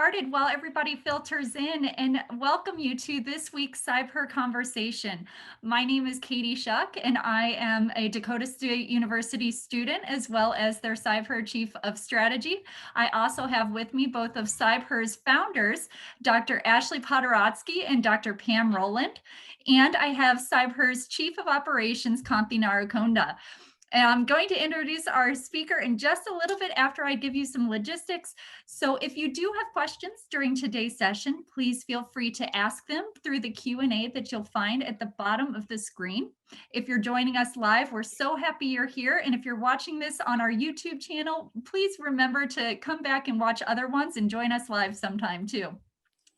started while everybody filters in and welcome you to this week's CybHER Conversation. My name is Katie Shuck and I am a Dakota State University student as well as their CybHER Chief of Strategy. I also have with me both of CybHER's founders, Dr. Ashley Podoratsky and Dr. Pam Rowland, and I have CybHER's Chief of Operations, Kanthi Narukonda. I'm going to introduce our speaker in just a little bit after I give you some logistics. So if you do have questions during today's session, please feel free to ask them through the Q&A that you'll find at the bottom of the screen. If you're joining us live, we're so happy you're here. And if you're watching this on our YouTube channel, please remember to come back and watch other ones and join us live sometime too.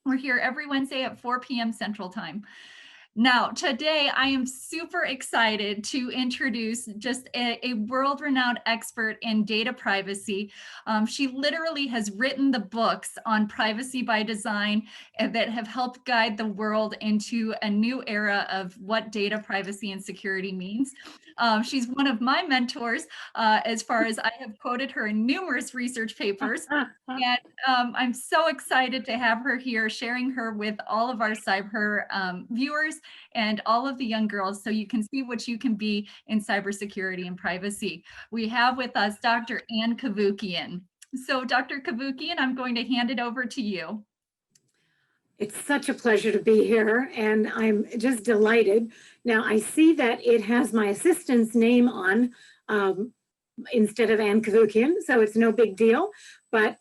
We're here every Wednesday at 4 p.m. Central Time. Now, today I am super excited to introduce just a world-renowned expert in data privacy. She literally has written the books on privacy by design that have helped guide the world into a new era of what data privacy and security means. She's one of my mentors as far as I have quoted her in numerous research papers. And I'm so excited to have her here, sharing her with all of our CybHER viewers and all of the young girls so you can see what you can be in cybersecurity and privacy. We have with us Dr. Ann Cavoukian. So Dr. Cavoukian, I'm going to hand it over to you. It's such a pleasure to be here, and I'm just delighted. Now, I see that it has my assistant's name on instead of Ann Cavoukian, so it's no big deal, but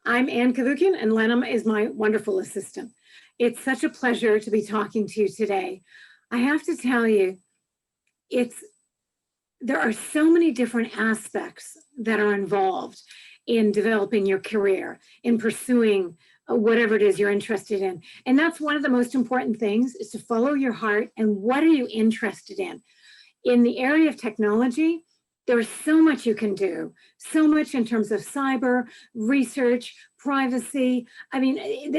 I'm Ann Cavoukian, and Lenham is my wonderful assistant. It's such a pleasure to be talking to you today. I have to tell you, there are so many different aspects that are involved in developing your career, in pursuing whatever it is you're interested in. And that's one of the most important things, is to follow your heart and what are you interested in. In the area of technology, there's so much you can do, so much in terms of cyber, research, privacy. I mean,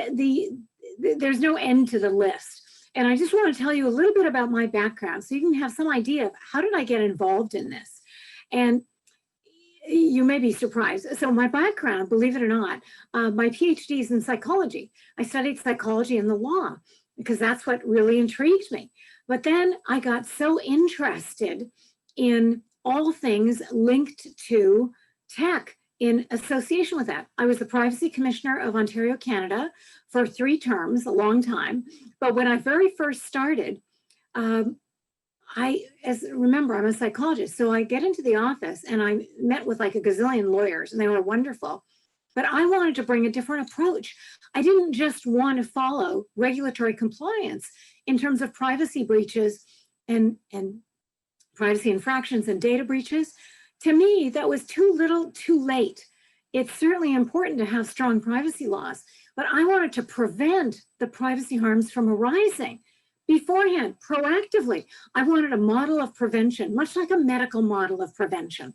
there's no end to the list. And I just want to tell you a little bit about my background so you can have some idea of how did I get involved in this. And you may be surprised. So my background, believe it or not, my PhD is in psychology. I studied psychology and the law because that's what really intrigued me. But then I got so interested in all things linked to tech in association with that. I was the Privacy Commissioner of Ontario, Canada for 3 terms, a long time. But when I very first started, remember, I'm a psychologist, so I get into the office and I met with like a gazillion lawyers and they were wonderful, but I wanted to bring a different approach. I didn't just want to follow regulatory compliance in terms of privacy breaches and privacy infractions and data breaches. To me, that was too little, too late. It's certainly important to have strong privacy laws, but I wanted to prevent the privacy harms from arising beforehand, proactively. I wanted a model of prevention, much like a medical model of prevention.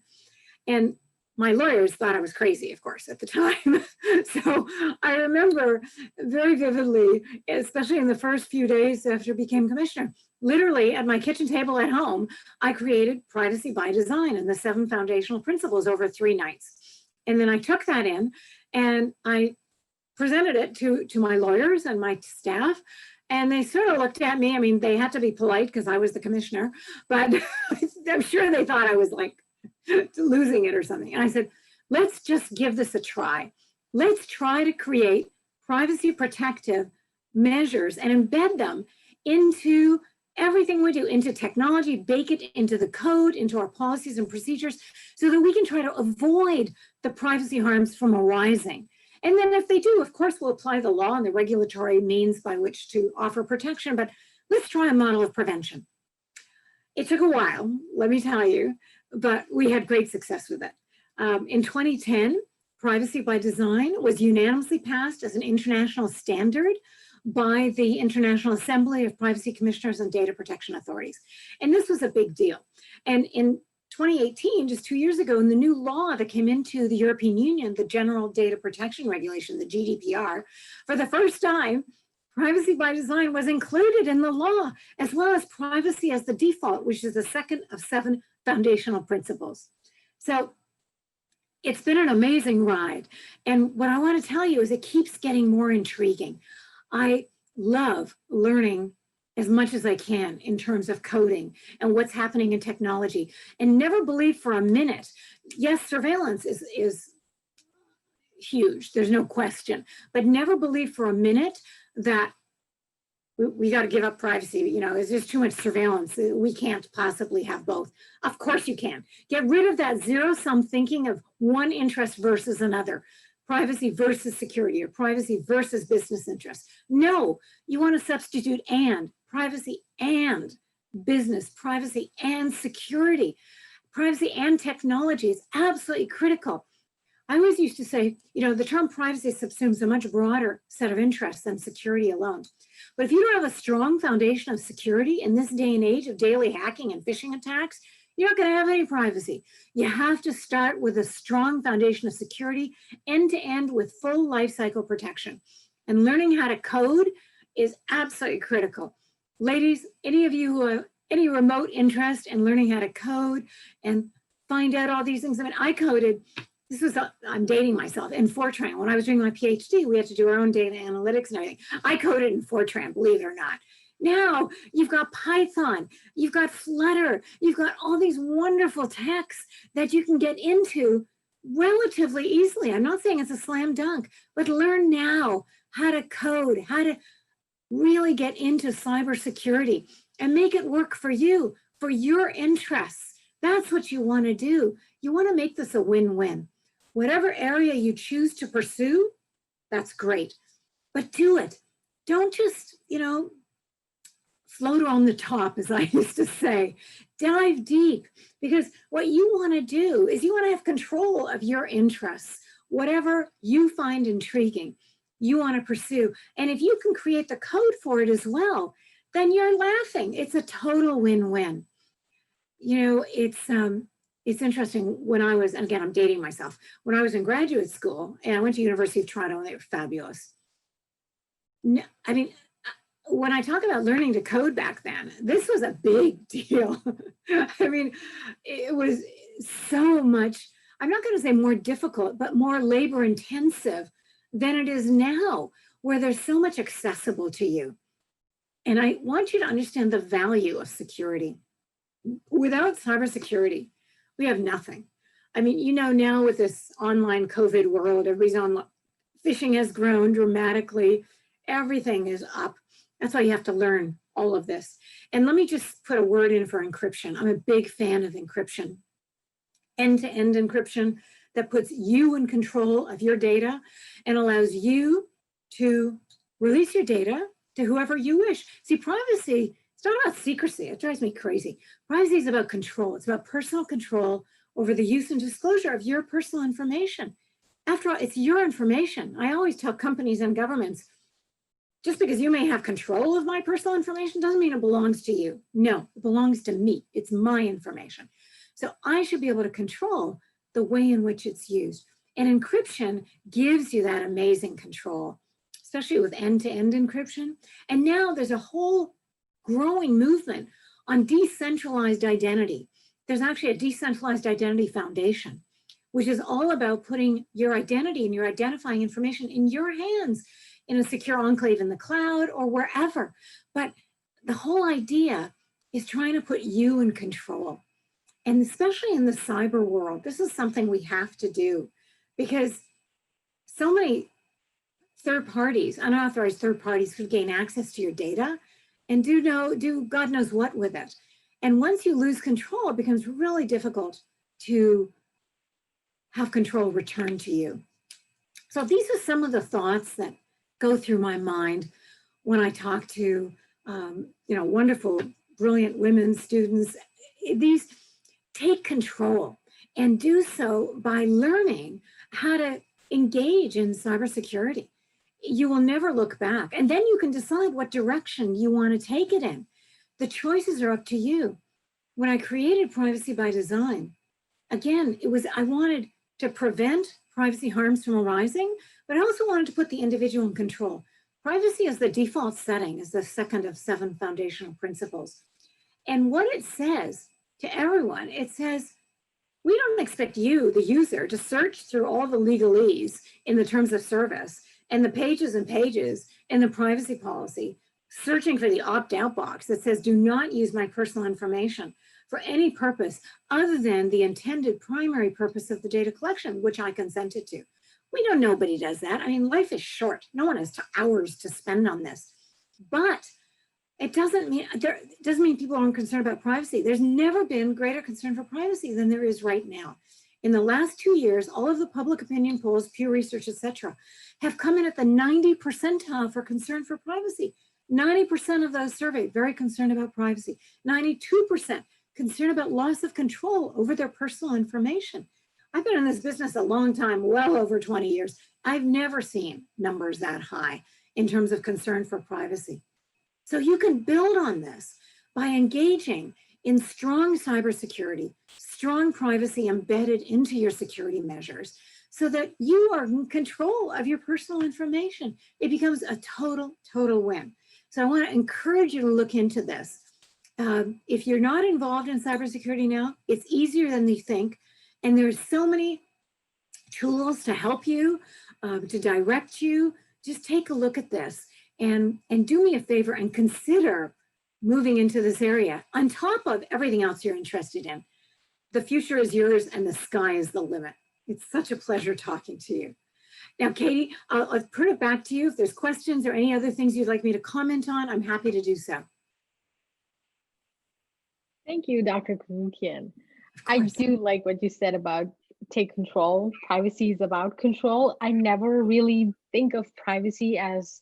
And my lawyers thought I was crazy, of course, at the time. So I remember very vividly, especially in the first few days after I became commissioner, literally at my kitchen table at home, I created Privacy by Design and the 7 foundational principles over 3 nights. And then I took that in and I presented it to my lawyers and my staff. And they sort of looked at me. I mean, they had to be polite because I was the commissioner, but I'm sure they thought I was like losing it or something. And I said, let's just give this a try. Let's try to create privacy protective measures and embed them into everything we do, into technology, bake it into the code, into our policies and procedures, so that we can try to avoid the privacy harms from arising. And then if they do, of course, we'll apply the law and the regulatory means by which to offer protection, but let's try a model of prevention. It took a while, let me tell you, but we had great success with it. In 2010, Privacy by Design was unanimously passed as an international standard by the International Assembly of Privacy Commissioners and Data Protection Authorities. And this was a big deal. And in 2018, just 2 years ago, in the new law that came into the European Union, the General Data Protection Regulation, the GDPR, for the first time, Privacy by Design was included in the law, as well as privacy as the default, which is the second of 7 foundational principles. So It's been an amazing ride. And what I want to tell you is it keeps getting more intriguing. I love learning as much as I can in terms of coding and what's happening in technology, and never believe for a minute, yes, surveillance is huge, there's no question, but never believe for a minute that we got to give up privacy. You know, is there's too much surveillance? We can't possibly have both. Of course you can. Get rid of that zero-sum thinking of one interest versus another, privacy versus security, or privacy versus business interests. No, you want to substitute and privacy and business, privacy and security, privacy and technology is absolutely critical. I always used to say, you know, the term privacy subsumes a much broader set of interests than security alone. But if you don't have a strong foundation of security in this day and age of daily hacking and phishing attacks, you're not going to have any privacy. You have to start with a strong foundation of security, end to end, with full lifecycle protection. And learning how to code is absolutely critical. Ladies, any of you who have any remote interest in learning how to code and find out all these things. I mean, I coded, I'm dating myself, in Fortran. When I was doing my PhD, we had to do our own data analytics and everything. I coded in Fortran, believe it or not. Now you've got Python, you've got Flutter, you've got all these wonderful texts that you can get into relatively easily. I'm not saying it's a slam dunk, but learn now how to code, how to really get into cybersecurity and make it work for you, for your interests. That's what you want to do. You want to make this a win-win. Whatever area you choose to pursue, that's great, but do it. Don't just, you know, float on the top, as I used to say. Dive deep, because what you want to do is you want to have control of your interests. Whatever you find intriguing, you want to pursue. And if you can create the code for it as well, then you're laughing. It's a total win-win. You know, it's interesting. When I was, and again, I'm dating myself, when I was in graduate school, and I went to University of Toronto, and they were fabulous. I mean, when I talk about learning to code back then, this was a big deal. I mean, it was so much, I'm not going to say more difficult, but more labor intensive than it is now, where there's so much accessible to you. And I want you to understand the value of security. Without cybersecurity, we have nothing. I mean, you know, now with this online COVID world, everybody's online. Phishing has grown dramatically. Everything is up. That's why you have to learn all of this. And let me just put a word in for encryption. I'm a big fan of encryption. End-to-end encryption that puts you in control of your data and allows you to release your data to whoever you wish. See, privacy, it's not about secrecy. It drives me crazy. Privacy is about control. It's about personal control over the use and disclosure of your personal information. After all, it's your information. I always tell companies and governments, just because you may have control of my personal information doesn't mean it belongs to you. No, it belongs to me. It's my information. So I should be able to control the way in which it's used. And encryption gives you that amazing control, especially with end-to-end encryption. And now there's a whole growing movement on decentralized identity. There's actually a decentralized identity foundation, which is all about putting your identity and your identifying information in your hands in a secure enclave in the cloud or wherever. But the whole idea is trying to put you in control. And especially in the cyber world, this is something we have to do, because so many third parties, unauthorized third parties, could gain access to your data and do God knows what with it. And once you lose control, it becomes really difficult to have control returned to you. So these are some of the thoughts that go through my mind when I talk to wonderful, brilliant women students. These take control and do so by learning how to engage in cybersecurity. You will never look back. And then you can decide what direction you want to take it in. The choices are up to you. When I created Privacy by Design, again, I wanted to prevent privacy harms from arising, but I also wanted to put the individual in control. Privacy as the default setting is the second of 7 foundational principles. And what it says to everyone, it says, We don't expect you, the user, to search through all the legalese in the terms of service and the pages and pages in the privacy policy, searching for the opt-out box that says, do not use my personal information for any purpose other than the intended primary purpose of the data collection, which I consented to. We know nobody does that. I mean, life is short. No one has hours to spend on this. But it doesn't mean people aren't concerned about privacy. There's never been greater concern for privacy than there is right now. In the last 2 years, all of the public opinion polls, Pew Research, et cetera, have come in at the 90 percentile for concern for privacy. 90% of those surveyed very concerned about privacy. 92% concerned about loss of control over their personal information. I've been in this business a long time, well over 20 years. I've never seen numbers that high in terms of concern for privacy. So you can build on this by engaging in strong cybersecurity, strong privacy embedded into your security measures so that you are in control of your personal information. It becomes a total win. So I want to encourage you to look into this. If you're not involved in cybersecurity now, it's easier than you think. And there's so many tools to help you, to direct you. Just take a look at this and do me a favor and consider moving into this area on top of everything else you're interested in. The future is yours and the sky is the limit. It's such a pleasure talking to you. Now, Katie, I'll put it back to you. If there's questions or any other things you'd like me to comment on, I'm happy to do so. Thank you, Dr. Cavoukian. I do like what you said about take control. Privacy is about control. I never really think of privacy as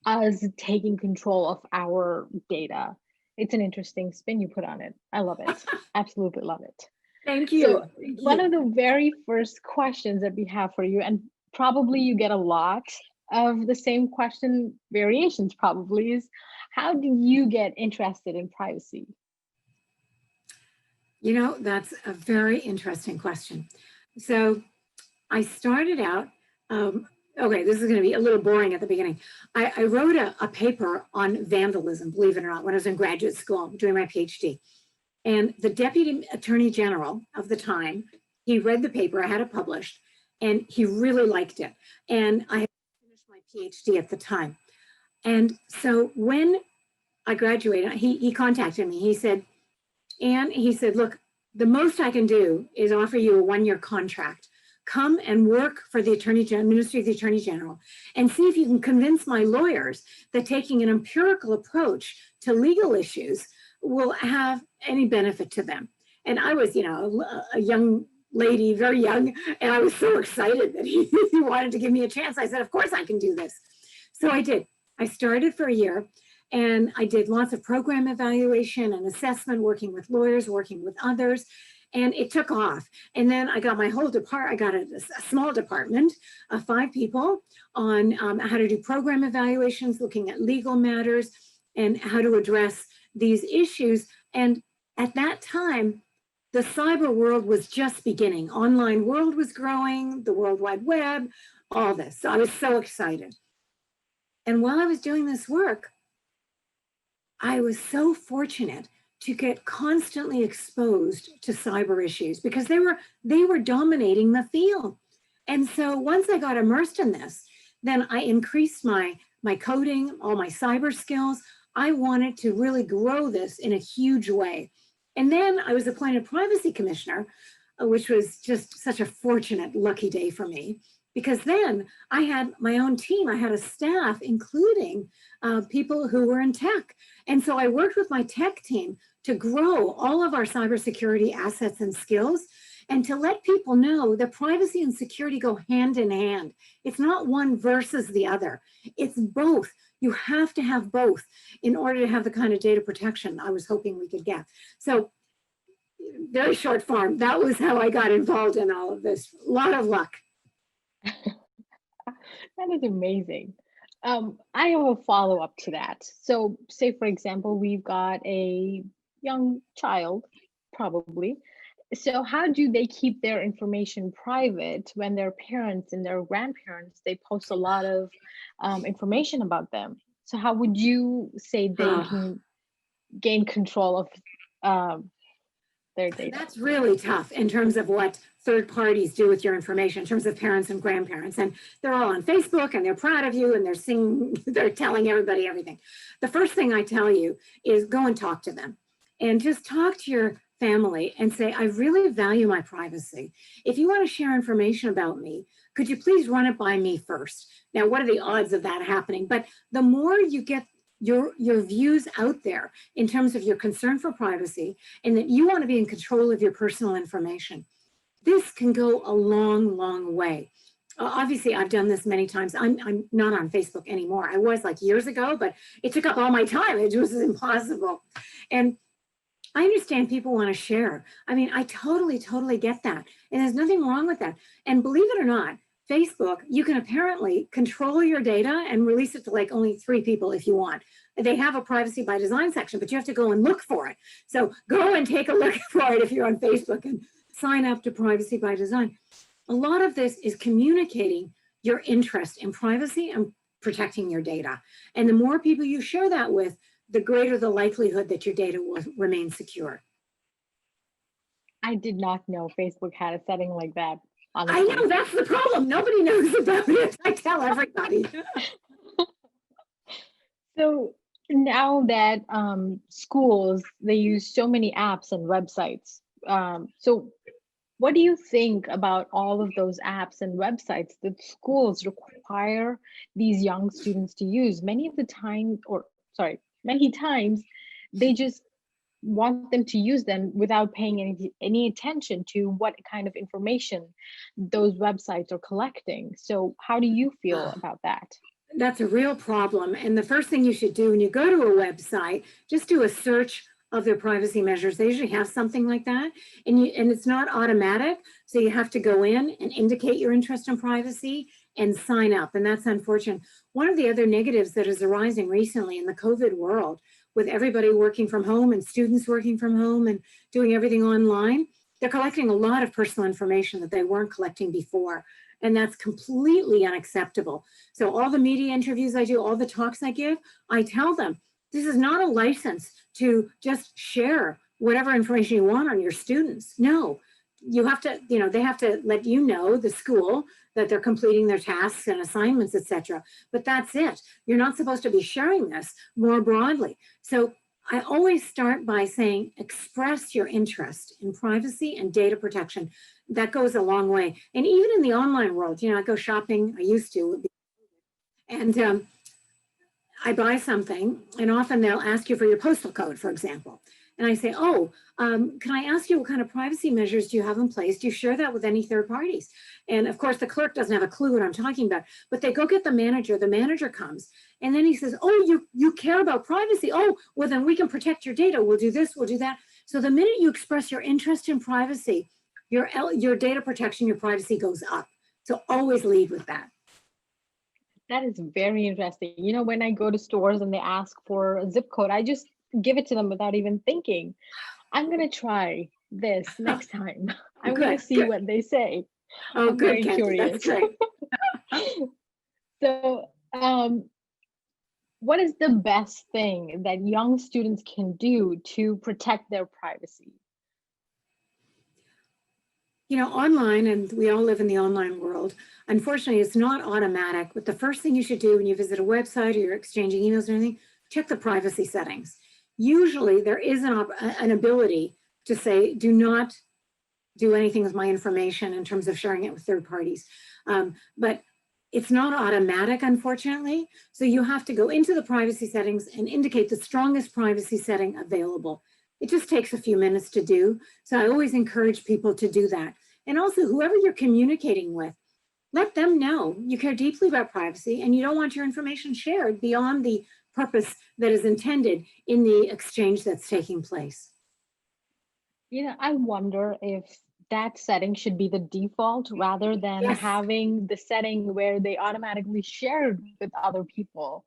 us taking control of our data. It's an interesting spin you put on it. I love it. Absolutely love it. Thank you. So one of the very first questions that we have for you, and probably you get a lot of the same question variations probably, is how do you get interested in privacy? You know, that's a very interesting question. So I started out, okay, this is going to be a little boring at the beginning. I wrote a paper on vandalism, believe it or not, when I was in graduate school doing my PhD. And the Deputy Attorney General of the time, he read the paper, I had it published, and he really liked it. And I had finished my PhD at the time. And so when I graduated, he contacted me. He said, Anne, he said, look, the most I can do is offer you a 1-year contract. Come and work for the Ministry of the Attorney General and see if you can convince my lawyers that taking an empirical approach to legal issues will have any benefit to them. And I was, you know, a young lady, very young, and I was so excited that he wanted to give me a chance. I said, of course I can do this. So I did. I started for a year. And I did lots of program evaluation and assessment, working with lawyers, working with others, and it took off. And then I got my whole department, I got a small department of 5 people on how to do program evaluations, looking at legal matters and how to address these issues. And at that time, the cyber world was just beginning. Online world was growing, the World Wide Web, all this. So I was so excited. And while I was doing this work, I was so fortunate to get constantly exposed to cyber issues because they were dominating the field. And so once I got immersed in this, then I increased my coding, all my cyber skills. I wanted to really grow this in a huge way. And then I was appointed privacy commissioner, which was just such a fortunate, lucky day for me. Because then I had my own team. I had a staff, including people who were in tech. And so I worked with my tech team to grow all of our cybersecurity assets and skills and to let people know that privacy and security go hand in hand. It's not one versus the other. It's both. You have to have both in order to have the kind of data protection I was hoping we could get. So very short form, that was how I got involved in all of this. A lot of luck. That is amazing. I have a follow-up to that. So say, for example, we've got a young child, probably. So how do they keep their information private when their parents and their grandparents, they post a lot of information about them? So how would you say they can gain control of their data. That's really tough in terms of what third parties do with your information, in terms of parents and grandparents. And they're all on Facebook and they're proud of you and they're telling everybody everything. The first thing I tell you is go and talk to them and just talk to your family and say, I really value my privacy. If you want to share information about me, could you please run it by me first? Now, what are the odds of that happening? But the more you get your views out there in terms of your concern for privacy and that you want to be in control of your personal information, this can go a long, long way. Obviously, I've done this many times. I'm not on Facebook anymore. I was like years ago, but it took up all my time. It was impossible. And I understand people want to share. I mean, I totally get that. And there's nothing wrong with that. And believe it or not, Facebook, you can apparently control your data and release it to like only 3 people if you want. They have a privacy by design section, but you have to go and look for it. So go and take a look for it if you're on Facebook and sign up to privacy by design. A lot of this is communicating your interest in privacy and protecting your data. And the more people you share that with, the greater the likelihood that your data will remain secure. I did not know Facebook had a setting like that. Honestly. I know, that's the problem. Nobody knows about it. I tell everybody. So now that schools, they use so many apps and websites. So what do you think about all of those apps and websites that schools require these young students to use? Many times they just want them to use them without paying any attention to what kind of information those websites are collecting. So how do you feel about that? That's a real problem. And the first thing you should do when you go to a website, just do a search of their privacy measures. They usually have something like that. And it's not automatic. So you have to go in and indicate your interest in privacy and sign up. And that's unfortunate. One of the other negatives that is arising recently in the COVID world, with everybody working from home and students working from home and doing everything online, they're collecting a lot of personal information that they weren't collecting before. And that's completely unacceptable. So all the media interviews I do, all the talks I give, I tell them, this is not a license to just share whatever information you want on your students. No, you have to, they have to let you know, the school, that they're completing their tasks and assignments, etc. But that's it. You're not supposed to be sharing this more broadly. So I always start by saying, express your interest in privacy and data protection. That goes a long way. And even in the online world, I go shopping, I used to, and I buy something, and often they'll ask you for your postal code, for example. And I say, can I ask you what kind of privacy measures do you have in place? Do you share that with any third parties? And of course, the clerk doesn't have a clue what I'm talking about, but they go get the manager comes, and then he says, you care about privacy? Oh, well, then we can protect your data. We'll do this, we'll do that. So the minute you express your interest in privacy, your data protection, your privacy goes up. So always lead with that. That is very interesting. When I go to stores and they ask for a zip code, I just give it to them without even thinking. I'm going to try this next time. I'm going to see what they say. Oh, I'm good, very curious. That's great. So, what is the best thing that young students can do to protect their privacy? Online, and we all live in the online world, unfortunately, it's not automatic. But the first thing you should do when you visit a website or you're exchanging emails or anything, check the privacy settings. Usually there is an ability to say, do not do anything with my information in terms of sharing it with third parties. But it's not automatic, unfortunately. So you have to go into the privacy settings and indicate the strongest privacy setting available. It just takes a few minutes to do. So I always encourage people to do that. And also, whoever you're communicating with, let them know you care deeply about privacy and you don't want your information shared beyond the purpose that is intended in the exchange that's taking place. I wonder if that setting should be the default rather than having the setting where they automatically share with other people.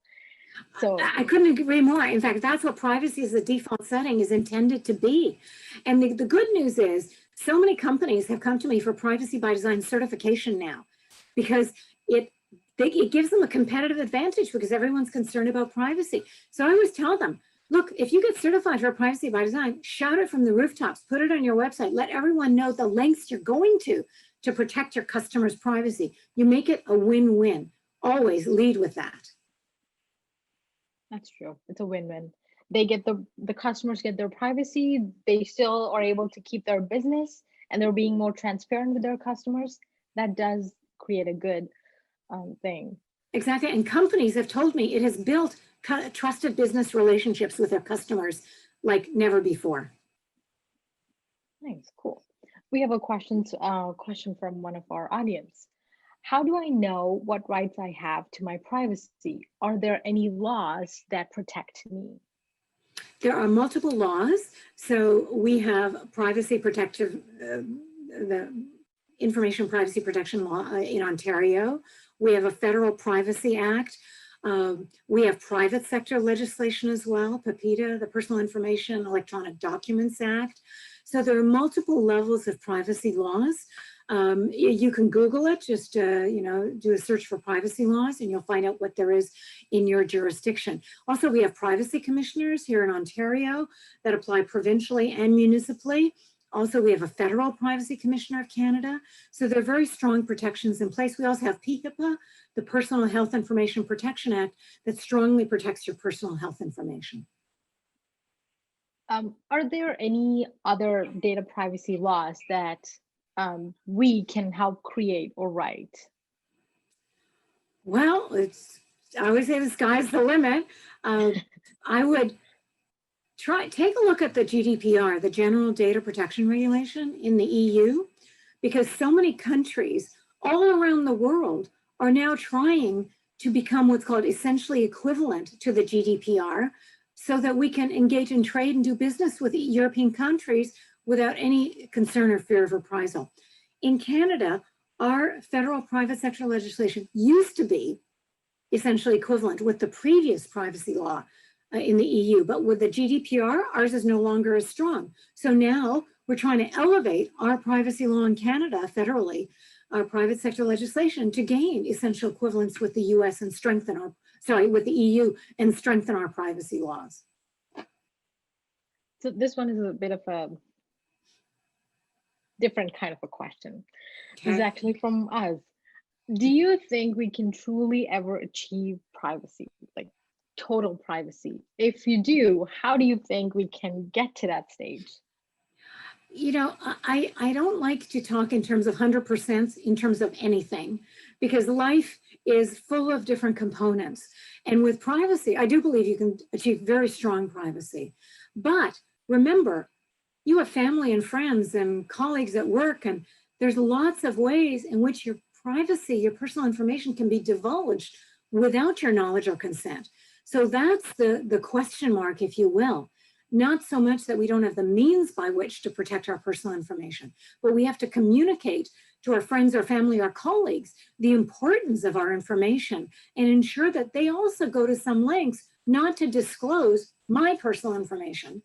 So I couldn't agree more. In fact, that's what privacy as the default setting is intended to be. And the good news is so many companies have come to me for privacy by design certification now, because it gives them a competitive advantage because everyone's concerned about privacy. So I always tell them, Look, if you get certified for privacy by design, shout it from the rooftops, put it on your website, let everyone know the lengths you're going to protect your customers' privacy. You make it a win-win. Always lead with that. That's true. It's a win-win. They get the customers get their privacy, they still are able to keep their business, and they're being more transparent with their customers. That does create a good thing. Exactly. And companies have told me it has built trusted business relationships with their customers like never before. Nice, cool. We have a question from one of our audience. How do I know what rights I have to my privacy? Are there any laws that protect me? There are multiple laws. So we have privacy protective, the Information Privacy Protection Law in Ontario. We have a Federal Privacy Act. We have private sector legislation as well, PIPEDA, the Personal Information Electronic Documents Act. So there are multiple levels of privacy laws. You can Google it, just do a search for privacy laws and you'll find out what there is in your jurisdiction. Also, we have privacy commissioners here in Ontario that apply provincially and municipally. Also, we have a federal privacy commissioner of Canada. So there are very strong protections in place. We also have PHIPA, the Personal Health Information Protection Act, that strongly protects your personal health information. Are there any other data privacy laws that we can help create or write? Well, I always say the sky's the limit. I would take a look at the GDPR, the General Data Protection Regulation in the EU, because so many countries all around the world are now trying to become what's called essentially equivalent to the GDPR so that we can engage in trade and do business with European countries without any concern or fear of reprisal. In Canada, our federal private sector legislation used to be essentially equivalent with the previous privacy law in the EU, but with the GDPR, ours is no longer as strong. So now we're trying to elevate our privacy law in Canada federally, our private sector legislation, to gain essential equivalence with the US and strengthen with the EU and strengthen our privacy laws. So this one is a bit of a different kind of a question. Okay. This is actually from us. Do you think we can truly ever achieve privacy, like total privacy? If you do, how do you think we can get to that stage? You know, I don't like to talk in terms of 100% in terms of anything, because life is full of different components. And with privacy, I do believe you can achieve very strong privacy. But remember, you have family and friends and colleagues at work, and there's lots of ways in which your privacy, your personal information can be divulged without your knowledge or consent. So that's the question mark, if you will. Not so much that we don't have the means by which to protect our personal information, but we have to communicate to our friends or family or colleagues the importance of our information and ensure that they also go to some lengths not to disclose my personal information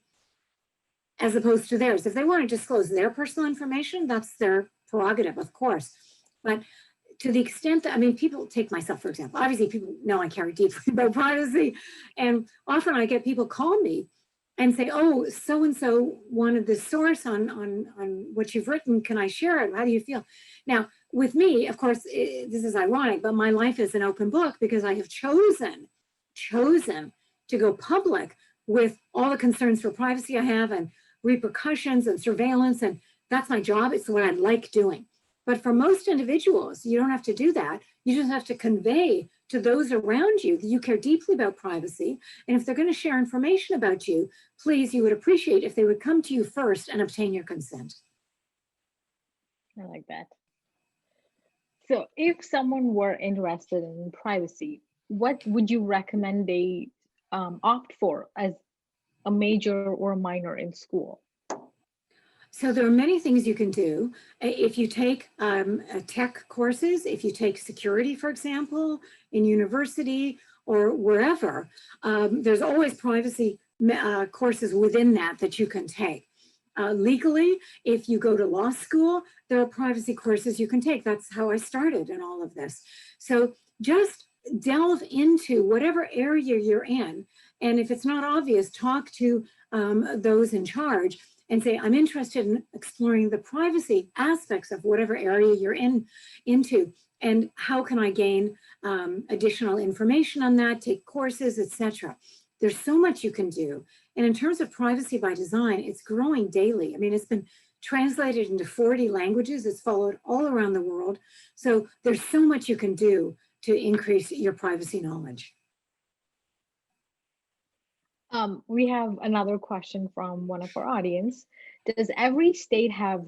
as opposed to theirs. If they want to disclose their personal information, that's their prerogative, of course. But to the extent that, I mean, people take myself, for example, obviously people know I care deeply about privacy. And often I get people call me and say, oh, so-and-so wanted this source on what you've written. Can I share it? How do you feel? Now, with me, of course, this is ironic, but my life is an open book because I have chosen to go public with all the concerns for privacy I have and repercussions and surveillance. And that's my job. It's what I like doing. But for most individuals, you don't have to do that. You just have to convey to those around you that you care deeply about privacy. And if they're going to share information about you, please, you would appreciate if they would come to you first and obtain your consent. I like that. So if someone were interested in privacy, what would you recommend they opt for as a major or a minor in school? So there are many things you can do. If you take tech courses, if you take security, for example, in university or wherever, there's always privacy courses within that you can take. Legally, if you go to law school, there are privacy courses you can take. That's how I started in all of this. So just delve into whatever area you're in And if it's not obvious, talk to those in charge and say, I'm interested in exploring the privacy aspects of whatever area you're into, and how can I gain additional information on that, take courses, etc. There's so much you can do. And in terms of privacy by design, it's growing daily. I mean, it's been translated into 40 languages. It's followed all around the world. So there's so much you can do to increase your privacy knowledge. We have another question from one of our audience. Does every state have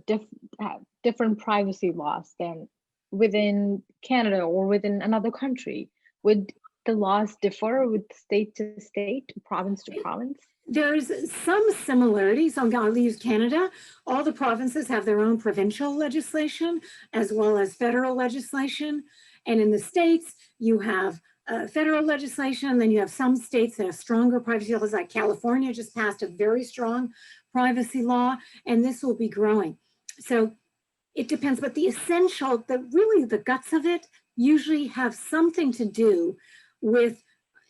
different privacy laws than within Canada or within another country? Would the laws differ with state to state, province to province? There's some similarities. I'll use Canada. All the provinces have their own provincial legislation as well as federal legislation. And in the states, you have federal legislation, then you have some states that have stronger privacy laws, like California just passed a very strong privacy law, and this will be growing. So it depends, but the essential, really the guts of it usually have something to do with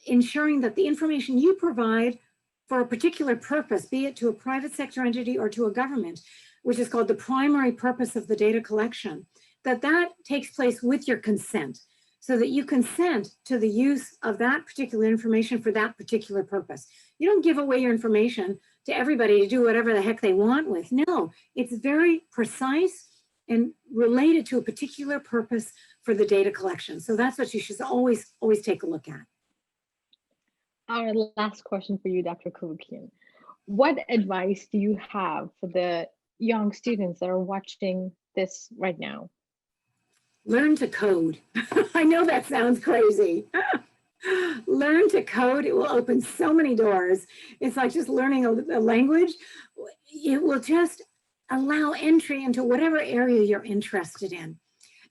ensuring that the information you provide for a particular purpose, be it to a private sector entity or to a government, which is called the primary purpose of the data collection, that takes place with your consent, so that you consent to the use of that particular information for that particular purpose. You don't give away your information to everybody to do whatever the heck they want with. No, it's very precise and related to a particular purpose for the data collection. So that's what you should always take a look at. Our last question for you, Dr. Cavoukian. What advice do you have for the young students that are watching this right now? Learn to code. I know that sounds crazy. Learn to code. It will open so many doors. It's like just learning a language. It will just allow entry into whatever area you're interested in.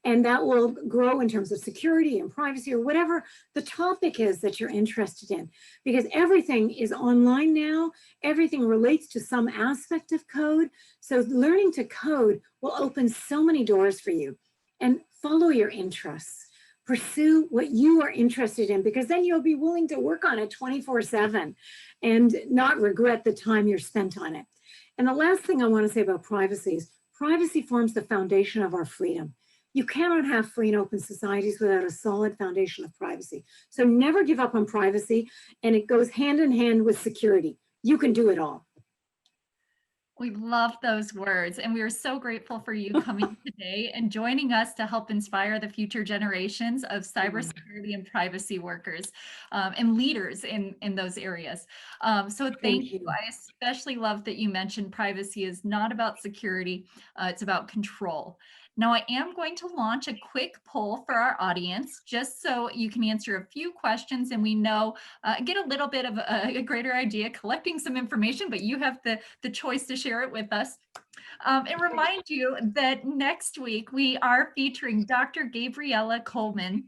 And that will grow in terms of security and privacy or whatever the topic is that you're interested in. Because everything is online now. Everything relates to some aspect of code. So learning to code will open so many doors for you. And follow your interests. Pursue what you are interested in, because then you'll be willing to work on it 24/7 and not regret the time you're spent on it. And the last thing I want to say about privacy is privacy forms the foundation of our freedom. You cannot have free and open societies without a solid foundation of privacy. So never give up on privacy, and it goes hand in hand with security. You can do it all. We love those words, and we are so grateful for you coming today and joining us to help inspire the future generations of cybersecurity and privacy workers and leaders in those areas. So thank you. I especially love that you mentioned privacy is not about security, it's about control. Now, I am going to launch a quick poll for our audience, just so you can answer a few questions and we know, get a little bit of a greater idea, collecting some information, but you have the choice to share it with us. And remind you that next week we are featuring Dr. Gabriella Coleman,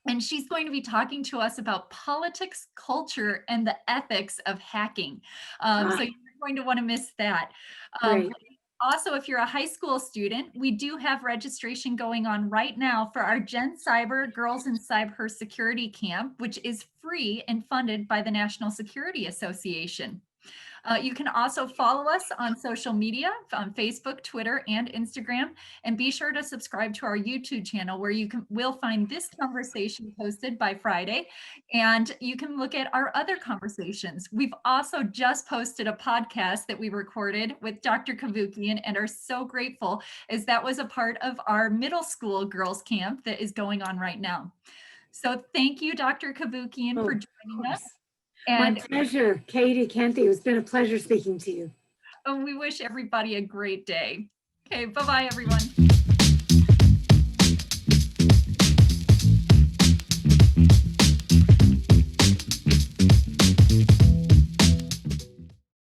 and she's going to be talking to us about politics, culture, and the ethics of hacking. So you're going to want to miss that. Also, if you're a high school student, we do have registration going on right now for our Gen Cyber Girls in CybHER Security Camp, which is free and funded by the National Security Association. You can also follow us on social media, on Facebook, Twitter, and Instagram, and be sure to subscribe to our YouTube channel where you will find this conversation posted by Friday, and you can look at our other conversations. We've also just posted a podcast that we recorded with Dr. Cavoukian and are so grateful, as that was a part of our middle school girls camp that is going on right now. So thank you, Dr. Cavoukian, for joining us. And my pleasure, Katie, Kenti. It's been a pleasure speaking to you. And we wish everybody a great day. Okay, bye-bye, everyone.